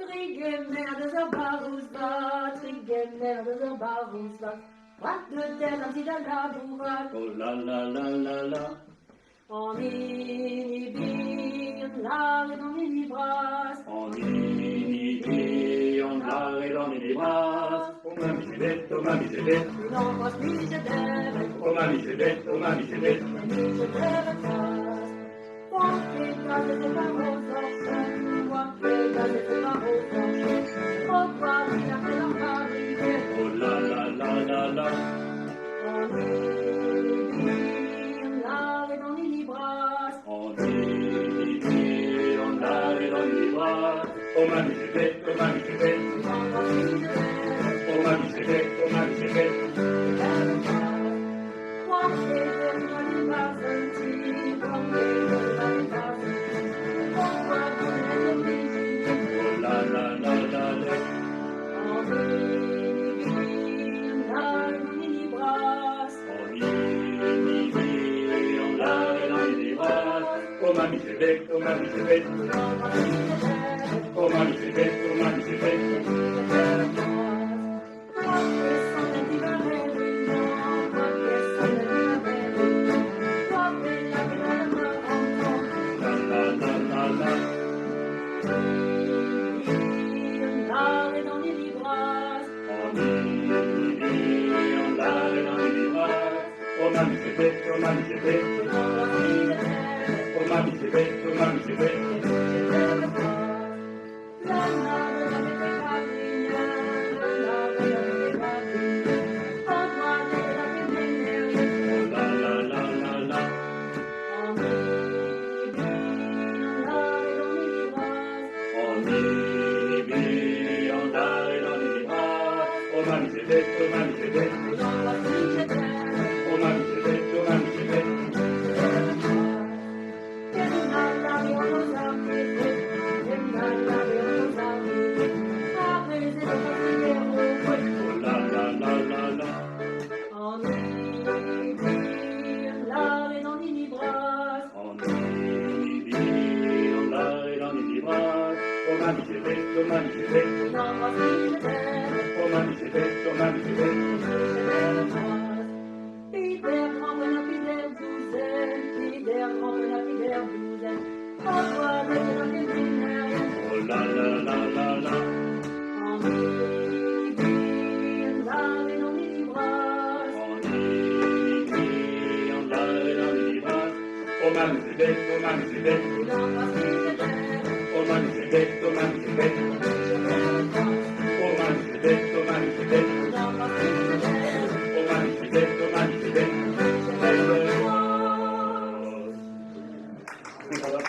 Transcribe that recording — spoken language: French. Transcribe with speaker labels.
Speaker 1: Triggemmer de Barusbad, Triggemmer de Barusbad. Wat de terre si da labourat.
Speaker 2: Oh la la la la la.
Speaker 1: En inhibi, on l'a dans les bras.
Speaker 2: En inhibi, on l'a dans les bras. Oh mamie c'est bête, oh mamie c'est bête.
Speaker 1: Une embrasse mise d'elle.
Speaker 2: Oh mamie c'est bête, oh mamie c'est bête.
Speaker 1: La mise d'elle passe. Qualche casa de barroso, qualche casa de barroso. Oh guardi la che la fabbrica.
Speaker 2: Oh la la la la la.
Speaker 1: En inhibi, on l'a dans les bras.
Speaker 2: En inhibi, on l'a dans les bras. Oh mamie c'est bête, oh mamie c'est bête.
Speaker 1: Une embrasse mise d'elle.
Speaker 2: Oh mamie c'est bête, oh mamie c'est bête. Oh la la la la la. En inhibi, on l'a dans les bras. Oh mamie c'est bête, oh mamie c'est bête. Oh mamie c'est bête, oh mamie c'est bête. La la la la la. En inhibi, on l'a dans les bras. Oh mamie c'est bête, oh mamie c'est bête. Oh mamie c'est bête, oh mamie c'est bête. Oh la la la la la. En inhibi, on l'a dans les bras. Oh mamie c'est bête, oh mamie c'est bête. Oh mamie c'est bête, oh mamie c'est bête. Oh la la la la la. En inhibi, on l'a dans les bras. Oh mamie c'est bête, oh mamie c'est bête. Oh mamie c'est bête, oh mamie c'est bête. Oh la la la la la. En inhibi, on l'a dans les bras. Oh mamie c'est bête, oh mamie c'est bête. Oh mamie c'est bête, oh mamie c'est bête. Oh mamie c'est bête, oh mamie c'est bête. Oh mamie c'est bête, oh mamie c'est bête. Voilà.